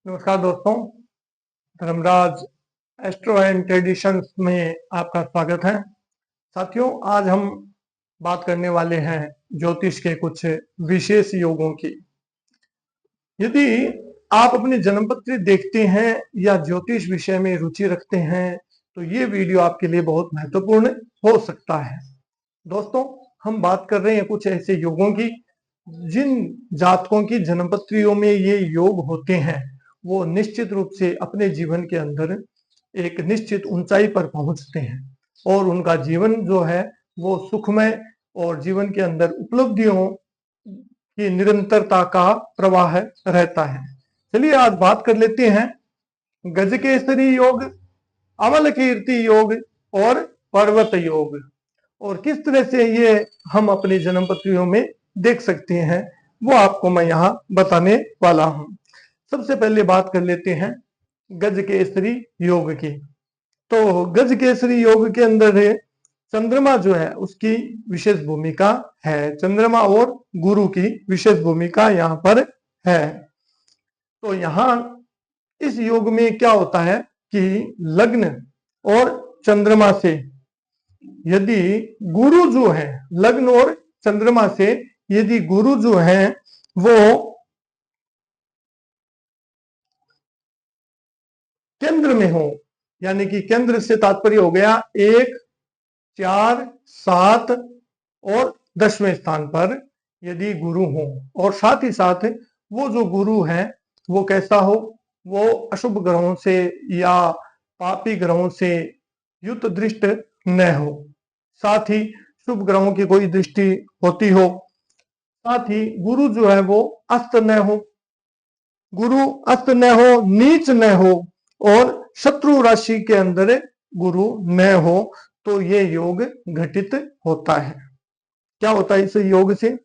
नमस्कार दोस्तों, Dharmaraj astro and traditions में आपका स्वागत है। साथियों, आज हम बात करने वाले हैं ज्योतिष के कुछ विशेष योगों की। यदि आप अपनी जन्मपत्री देखते हैं या ज्योतिष विषय में रुचि रखते हैं तो ये वीडियो आपके लिए बहुत महत्वपूर्ण हो सकता है। दोस्तों, हम बात कर रहे हैं कुछ ऐसे योगों की जिन जातकों की जन्मपत्रियों में ये योग होते हैं वो निश्चित रूप से अपने जीवन के अंदर एक निश्चित ऊंचाई पर पहुंचते हैं और उनका जीवन जो है वो सुखमय और जीवन के अंदर उपलब्धियों की निरंतरता का प्रवाह रहता है। चलिए आज बात कर लेते हैं गजकेसरी योग, अमल कीर्ति योग और पर्वत योग, और किस तरह से ये हम अपनी जन्मपत्रियों में देख सकते हैं वो आपको मैं यहाँ बताने वाला हूँ। सबसे पहले बात कर लेते हैं गजकेसरी योग की। तो गजकेसरी योग के अंदर है चंद्रमा जो है उसकी विशेष भूमिका है। चंद्रमा और गुरु की विशेष भूमिका यहाँ पर है। तो यहाँ इस योग में क्या होता है कि लग्न और चंद्रमा से यदि गुरु जो है, लग्न और चंद्रमा से यदि गुरु जो है वो केंद्र में हो, यानी कि केंद्र से तात्पर्य हो गया 1, 4, 7 और 10वें स्थान पर यदि गुरु हो, और साथ ही साथ वो जो गुरु है वो कैसा हो, वो अशुभ ग्रहों से या पापी ग्रहों से युत दृष्ट न हो, साथ ही शुभ ग्रहों की कोई दृष्टि होती हो, साथ ही गुरु जो है वो अस्त न हो, गुरु अस्त न हो, नीच न हो और शत्रु राशि के अंदर गुरु न हो, तो ये योग घटित होता है। क्या होता है इस योग से?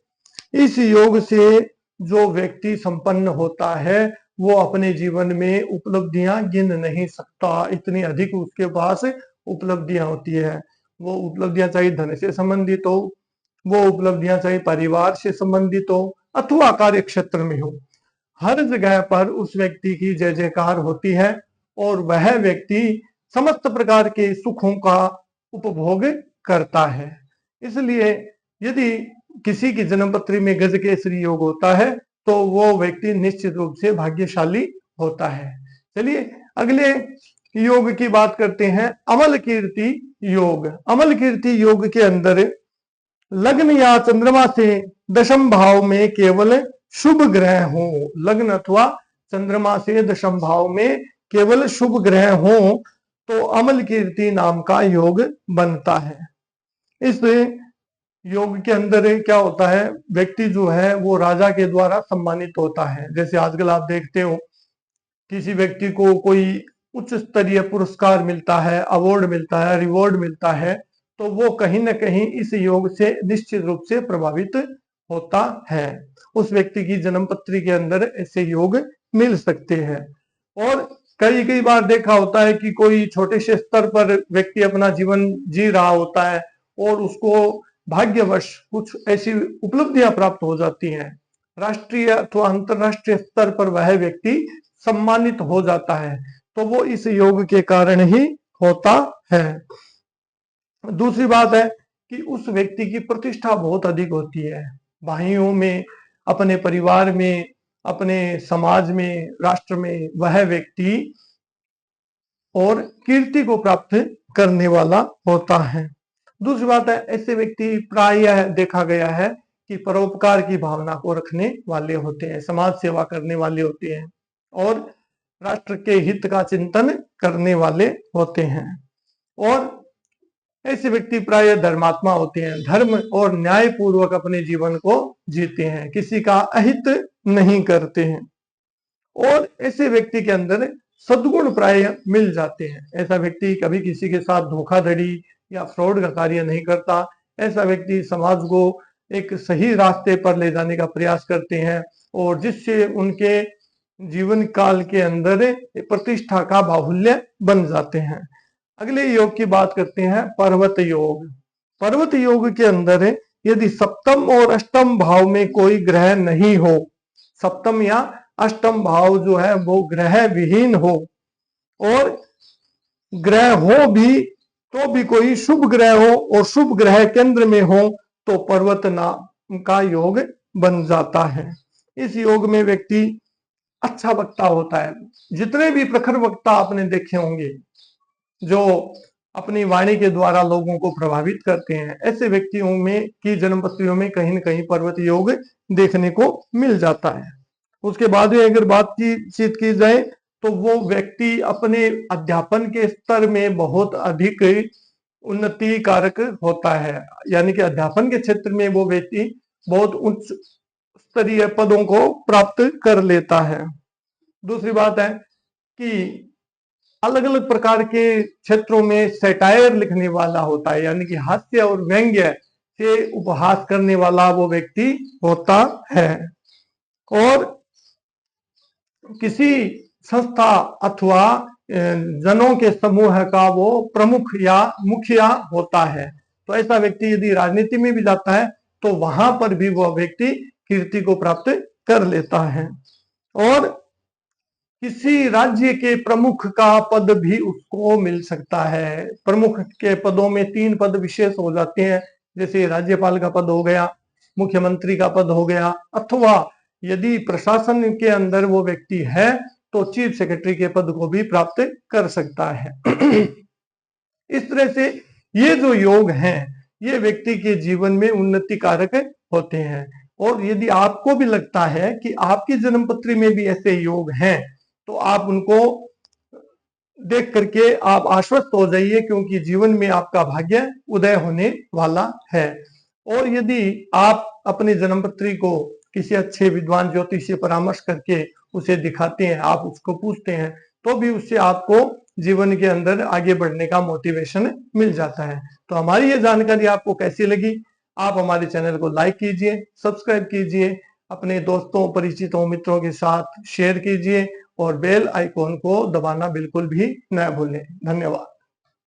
इस योग से जो व्यक्ति संपन्न होता है वो अपने जीवन में उपलब्धियां गिन नहीं सकता, इतनी अधिक उसके पास उपलब्धियां होती है। वो उपलब्धियां चाहे धन से संबंधित हो, वो उपलब्धियां चाहे परिवार से संबंधित हो अथवा कार्य क्षेत्र में हो, हर जगह पर उस व्यक्ति की जय जयकार होती है और वह व्यक्ति समस्त प्रकार के सुखों का उपभोग करता है। इसलिए यदि किसी की जन्मपत्री में गजकेसरी योग होता है तो वो व्यक्ति निश्चित रूप से भाग्यशाली होता है। चलिए अगले योग की बात करते हैं, अमल कीर्ति योग। अमल कीर्ति योग के अंदर लग्न या चंद्रमा से दशम भाव में केवल शुभ ग्रह हो, लग्न अथवा चंद्रमा से दशम भाव में केवल शुभ ग्रह हो तो अमल कीर्ति नाम का योग बनता है। इस योग के अंदर क्या होता है, व्यक्ति जो है वो राजा के द्वारा सम्मानित होता है। जैसे आजकल आप देखते हो किसी व्यक्ति को कोई उच्च स्तरीय पुरस्कार मिलता है, अवार्ड मिलता है, रिवॉर्ड मिलता है, तो वो कहीं ना कहीं इस योग से निश्चित रूप से प्रभावित होता है। उस व्यक्ति की जन्मपत्री के अंदर ऐसे योग मिल सकते हैं। और कई बार देखा होता है कि कोई छोटे से स्तर पर व्यक्ति अपना जीवन जी रहा होता है और उसको भाग्यवश कुछ ऐसी उपलब्धियां प्राप्त हो जाती हैं, राष्ट्रीय अथवा अंतरराष्ट्रीय स्तर पर वह व्यक्ति सम्मानित हो जाता है, तो वो इस योग के कारण ही होता है। दूसरी बात है कि उस व्यक्ति की प्रतिष्ठा बहुत अधिक होती है, भाइयों में, अपने परिवार में, अपने समाज में, राष्ट्र में वह व्यक्ति और कीर्ति को प्राप्त करने वाला होता है। दूसरी बात है, ऐसे व्यक्ति प्रायः देखा गया है कि परोपकार की भावना को रखने वाले होते हैं, समाज सेवा करने वाले होते हैं और राष्ट्र के हित का चिंतन करने वाले होते हैं। और ऐसे व्यक्ति प्राय धर्मात्मा होते हैं, धर्म और न्याय पूर्वक अपने जीवन को जीते हैं, किसी का अहित नहीं करते हैं और ऐसे व्यक्ति के अंदर सद्गुण प्राय मिल जाते हैं। ऐसा व्यक्ति कभी किसी के साथ धोखाधड़ी या फ्रॉड का कार्य नहीं करता। ऐसा व्यक्ति समाज को एक सही रास्ते पर ले जाने का प्रयास करते हैं और जिससे उनके जीवन काल के अंदर प्रतिष्ठा का बाहुल्य बन जाते हैं। अगले योग की बात करते हैं, पर्वत योग। पर्वत योग के अंदर यदि सप्तम और अष्टम भाव में कोई ग्रह नहीं हो, सप्तम या अष्टम भाव जो है वो ग्रह विहीन हो, और ग्रह हो भी तो भी कोई शुभ ग्रह हो और शुभ ग्रह केंद्र में हो तो पर्वत नाम का योग बन जाता है। इस योग में व्यक्ति अच्छा वक्ता होता है। जितने भी प्रखर वक्ता आपने देखे होंगे जो अपनी वाणी के द्वारा लोगों को प्रभावित करते हैं, ऐसे व्यक्तियों में की जन्मपत्रियों में कहीं न कहीं पर्वत योग देखने को मिल जाता है। उसके बाद में अगर बातचीत की जाए तो वो व्यक्ति अपने अध्यापन के स्तर में बहुत अधिक उन्नति कारक होता है, यानी कि अध्यापन के क्षेत्र में वो व्यक्ति बहुत उच्च स्तरीय पदों को प्राप्त कर लेता है। दूसरी बात है कि अलग अलग प्रकार के क्षेत्रों में सैटायर लिखने वाला होता है, यानी कि हास्य और व्यंग्य से उपहास करने वाला वो व्यक्ति होता है। और किसी संस्था अथवा जनों के समूह का वो प्रमुख या मुखिया होता है। तो ऐसा व्यक्ति यदि राजनीति में भी जाता है तो वहां पर भी वह व्यक्ति कीर्ति को प्राप्त कर लेता है। और किसी राज्य के प्रमुख का पद भी उसको मिल सकता है। प्रमुख के पदों में 3 पद विशेष हो जाते हैं, जैसे राज्यपाल का पद हो गया, मुख्यमंत्री का पद हो गया, अथवा यदि प्रशासन के अंदर वो व्यक्ति है तो चीफ सेक्रेटरी के पद को भी प्राप्त कर सकता है। इस तरह से ये जो योग हैं ये व्यक्ति के जीवन में उन्नति कारक होते हैं। और यदि आपको भी लगता है कि आपकी जन्मपत्री में भी ऐसे योग हैं तो आप उनको देख करके आप आश्वस्त हो जाइए, क्योंकि जीवन में आपका भाग्य उदय होने वाला है। और यदि आप अपनी जन्मपत्री को किसी अच्छे विद्वान ज्योतिष से परामर्श करके उसे दिखाते हैं, आप उसको पूछते हैं, तो भी उससे आपको जीवन के अंदर आगे बढ़ने का मोटिवेशन मिल जाता है। तो हमारी ये जानकारी आपको कैसी लगी? आप हमारे चैनल को लाइक कीजिए, सब्सक्राइब कीजिए, अपने दोस्तों, परिचितों, मित्रों के साथ शेयर कीजिए और बेल आइकॉन को दबाना बिल्कुल भी न भूलें। धन्यवाद।